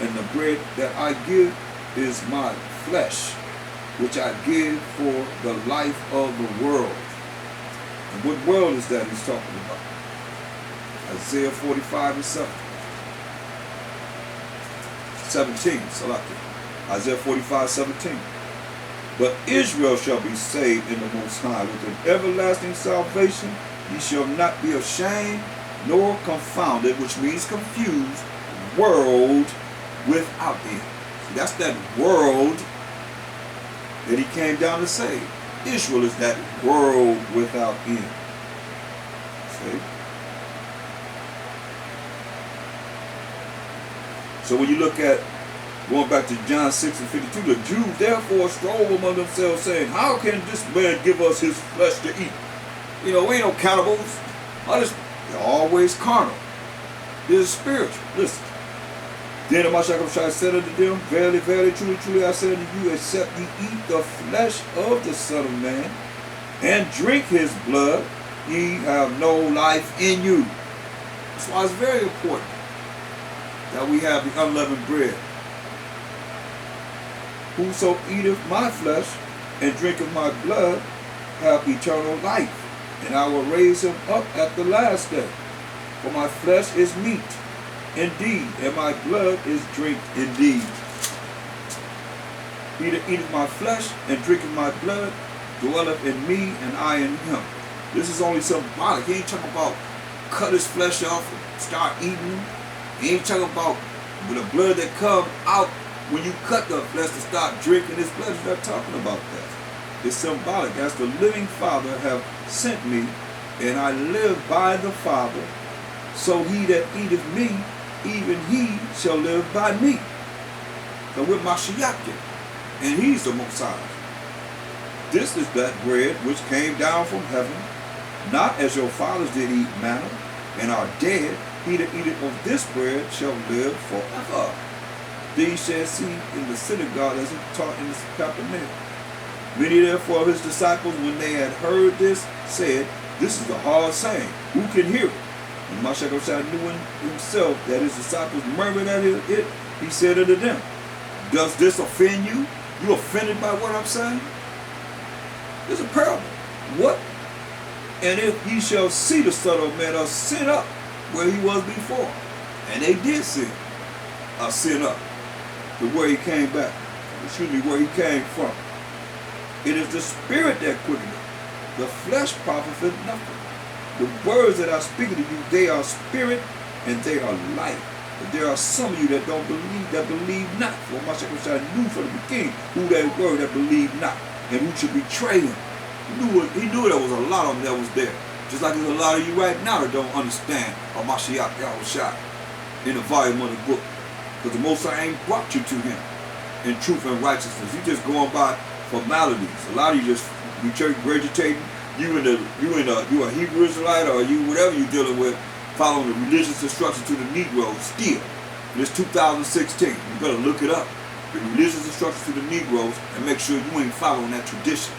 And the bread that I give is my flesh, which I give for the life of the world. And what world is that he's talking about? Isaiah 45 and 17. Isaiah 45:17. But Israel shall be saved in the Most High with an everlasting salvation. He shall not be ashamed nor confounded, which means confused, world without end. See, that's that world that he came down to save. Israel is that world without end. See? So when you look at, going back to John 6 and 52, the Jews therefore strove among themselves, saying, how can this man give us his flesh to eat? We ain't no cannibals. They're always carnal. This is spiritual. Listen. Then the Mashayach said unto them, verily, verily, truly, truly, I say unto you, except ye eat the flesh of the Son of Man, and drink his blood, ye have no life in you. That's why it's very important that we have the unleavened bread. Whoso eateth my flesh and drinketh my blood have eternal life, and I will raise him up at the last day. For my flesh is meat indeed, and my blood is drink indeed. He that eateth my flesh and drinketh my blood dwelleth in me, and I in him. This is only symbolic. He ain't talking about cut his flesh off and start eating. He ain't talking about with the blood that comes out when you cut the flesh to start drinking his blood. He's not talking about that. It's symbolic. As the living Father have sent me, and I live by the Father, so he that eateth me, even he shall live by me. So we're Mashayach, and he's the Most High. This is that bread which came down from heaven, not as your fathers did eat manna, and are dead. He that eateth of this bread shall live forever. These shall see in the synagogue as he taught in the Capernaum. Many therefore of his disciples, when they had heard this, said, this is a hard saying. Who can hear it? And Mashayach knew in himself that his disciples murmured at it. He said unto them, does this offend you? You offended by what I'm saying? It's a parable. What? And if ye shall see the Son of Man ascend up where he was before. And they did sin. Ascend up to where he came back. Where he came from. It is the spirit that quickeneth. The flesh profiteth nothing. The words that I speak to you, they are spirit and they are life. But there are some of you that don't believe, that believe not. For Mashayach knew from the beginning who they were that believed not, and who should betray him. He knew there was a lot of them that was there. Just like there's a lot of you right now that don't understand Mashayach Yahawashi in the volume of the book. Because the Most High ain't brought you to him in truth and righteousness. You just going by formalities. A lot of you just regurgitating. You a Hebrew Israelite, or you whatever you're dealing with, following the religious instruction to the Negroes still. And it's 2016. You better look it up. The religious instruction to the Negroes, and make sure you ain't following that tradition.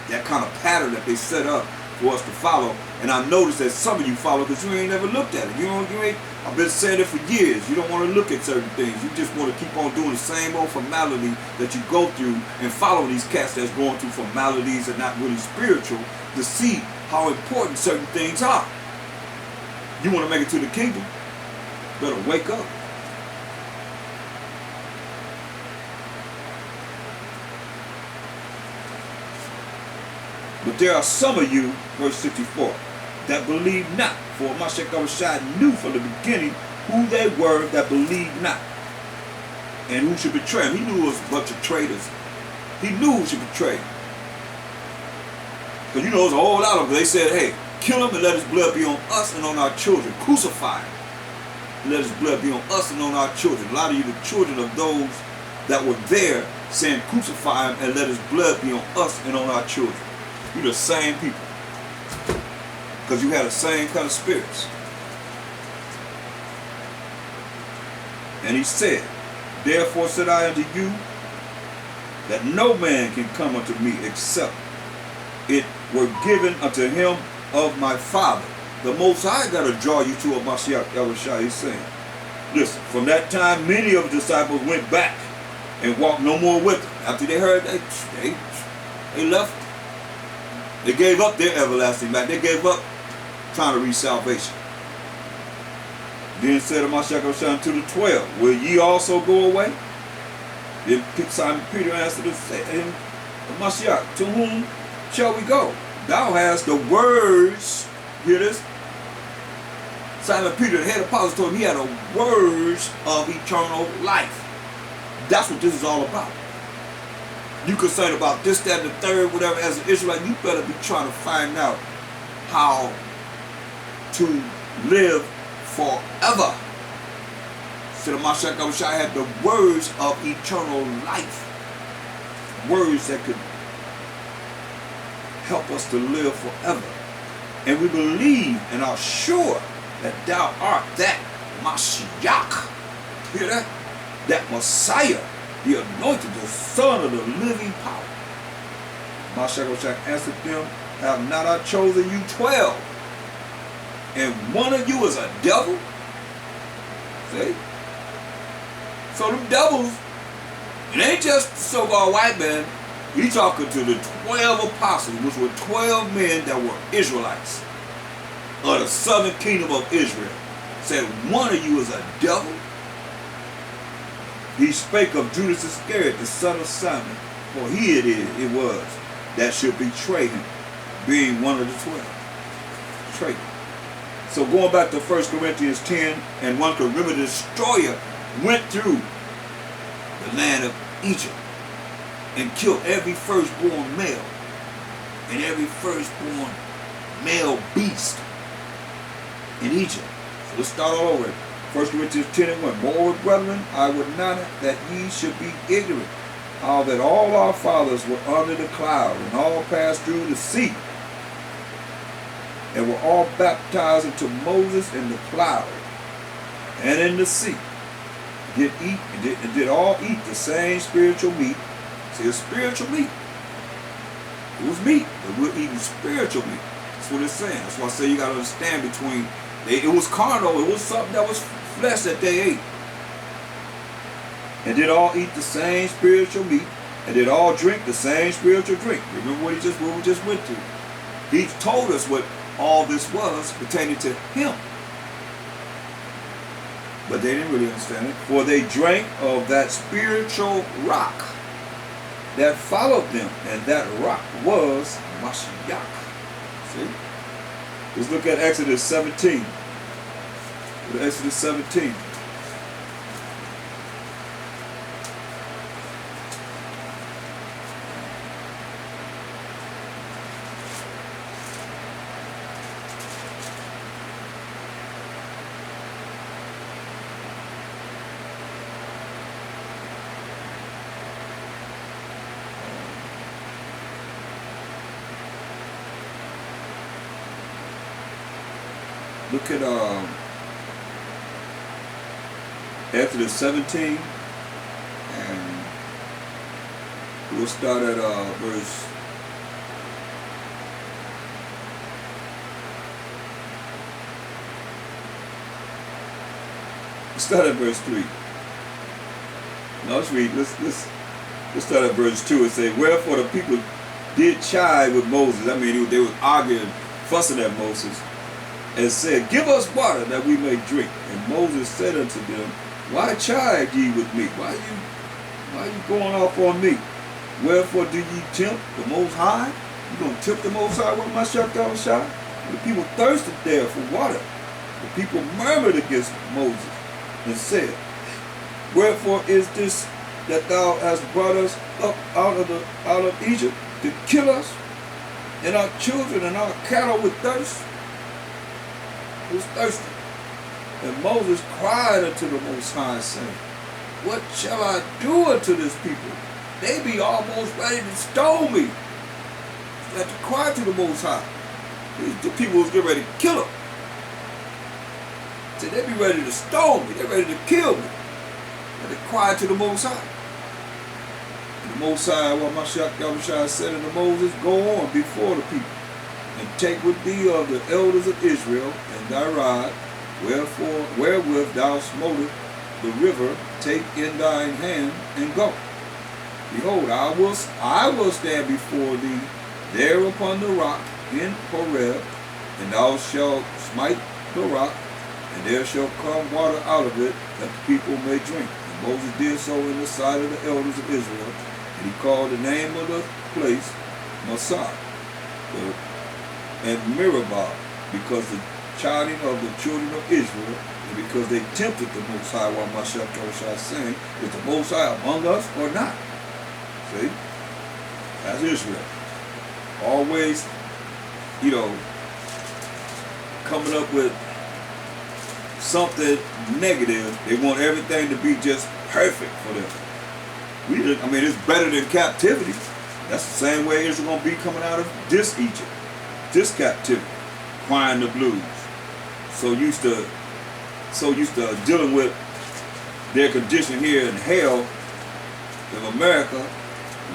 That kind of pattern that they set up for us to follow. And I noticed that some of you follow because you ain't never looked at it. You ain't. I've been saying it for years. You don't want to look at certain things. You just want to keep on doing the same old formality that you go through and follow these cats that's going through formalities and not really spiritual to see how important certain things are. You want to make it to the kingdom? Better wake up. But there are some of you, verse 64, that believe not. For Mashayach knew from the beginning who they were that believed not, and who should betray him. He knew it was a bunch of traitors. He knew who should betray him. Because there's a whole lot of them. They said, hey, kill him and let his blood be on us and on our children. Crucify him. And let his blood be on us and on our children. A lot of you, the children of those that were there, saying crucify him and let his blood be on us and on our children. You're the same people. Because you had the same kind of spirits. And he said, therefore said I unto you, that no man can come unto me except it were given unto him of my Father. The Most High got to draw you to a Mashayach Yahawashi, he's saying. Listen, from that time, many of the disciples went back and walked no more with him. After they heard, they left. They gave up their everlasting life. They gave up trying to reach salvation. Then said Mashayach to the 12, will ye also go away? Then Simon Peter answered him, Mashayach, to whom shall we go? Thou hast the words, hear this? Simon Peter, the head apostle, told him he had the words of eternal life. That's what this is all about. You concerned about this, that, and the third, whatever, as an Israelite, you better be trying to find out how to live forever. So the Mashayach had the words of eternal life. Words that could help us to live forever. And we believe and are sure that thou art that Mashayach. Hear that? That Messiah, the anointed, the Son of the living power. Mashayach answered them, have not I chosen you 12? And one of you is a devil? See? So them devils, it ain't just the so-called white man. He's talking to the 12 apostles, which were 12 men that were Israelites of the southern kingdom of Israel. Said one of you is a devil. He spake of Judas Iscariot, the son of Simon, for he it was that should betray him, being one of the 12. Betray him. So going back to 1 Corinthians 10, and 1 could remember the destroyer went through the land of Egypt and killed every firstborn male and every firstborn male beast in Egypt. So let's start all over. 1 Corinthians 10 and 1. Moreover, brethren, I would not that ye should be ignorant how that all our fathers were under the cloud and all passed through the sea and were all baptized into Moses in the cloud and in the sea. Did all eat the same spiritual meat. See, it's spiritual meat. It was meat, but we're eating spiritual meat. That's what it's saying. That's why I say you got to understand between, it was carnal, it was something that was flesh that they ate. And did all eat the same spiritual meat, and did all drink the same spiritual drink. Remember what we just went through. He told us what all this was pertaining to him. But they didn't really understand it. For they drank of that spiritual rock that followed them, and that rock was Mashayach. See? Let's look at Exodus 17. Exodus 17. Look at Exodus 17, and we'll start at verse 3. Now let's read. Let's start at verse 2 and say, wherefore the people did chide with Moses. I mean, they were arguing, fussing at Moses, and said, give us water that we may drink. And Moses said unto them, why chide ye with me? Why you going off on me? Wherefore do ye tempt the Most High? You going to tempt the Most High with Mashayach? The people thirsted there for water. The people murmured against Moses and said, wherefore is this that thou hast brought us up out of Egypt to kill us and our children and our cattle with thirst? He was thirsty. And Moses cried unto the Most High, saying, what shall I do unto this people? They be almost ready to stone me. He had to cry to the Most High. The people was getting ready to kill him. He said, they be ready to stone me. They're ready to kill me. And they cried to the Most High. And the Most High, what Mashayach said unto Moses, go on before the people, and take with thee of the elders of Israel and thy rod, wherewith thou smotest the river, take in thine hand and go. Behold, I will stand before thee there upon the rock in Horeb, and thou shalt smite the rock, and there shall come water out of it, that the people may drink. And Moses did so in the sight of the elders of Israel, and he called the name of the place Mashayach and Meribah, because the chiding of the children of Israel, and because they tempted the Most High, while Mashayach saying, is the Most High among us or not? See? That's Israel. Always, coming up with something negative. They want everything to be just perfect for them. It's better than captivity. That's the same way Israel going to be coming out of this Egypt, this captivity, crying the blues. So used to dealing with their condition here in hell in America.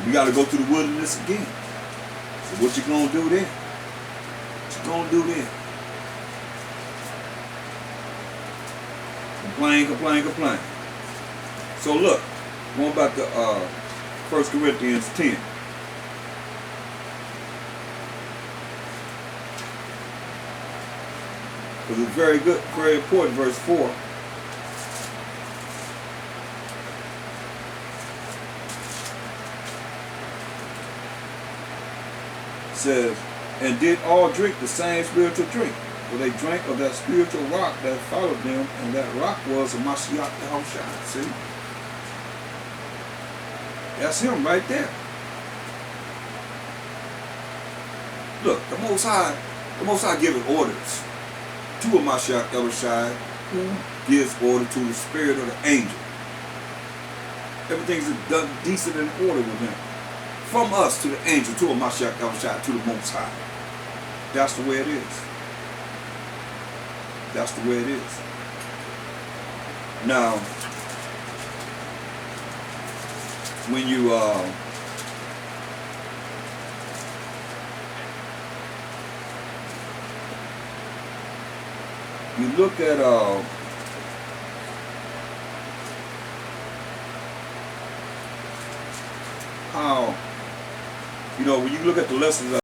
We got to go through the wilderness again. So what you gonna do then? What you gonna do then? Complain. So look, going back to 1 Corinthians 10. Because it's very good, very important, verse 4. Says, and did all drink the same spiritual drink, for they drank of that spiritual rock that followed them, and that rock was a Mashayach Yahawashi. See? That's him right there. Look, the Most High giving orders to a Mashayach Yahawashi, who gives order to the spirit of the angel. Everything's done decent and order with him. From us to the angel, to a Mashayach Yahawashi, to the Most High. That's the way it is. That's the way it is. Now, when you look at how, when you look at the lessons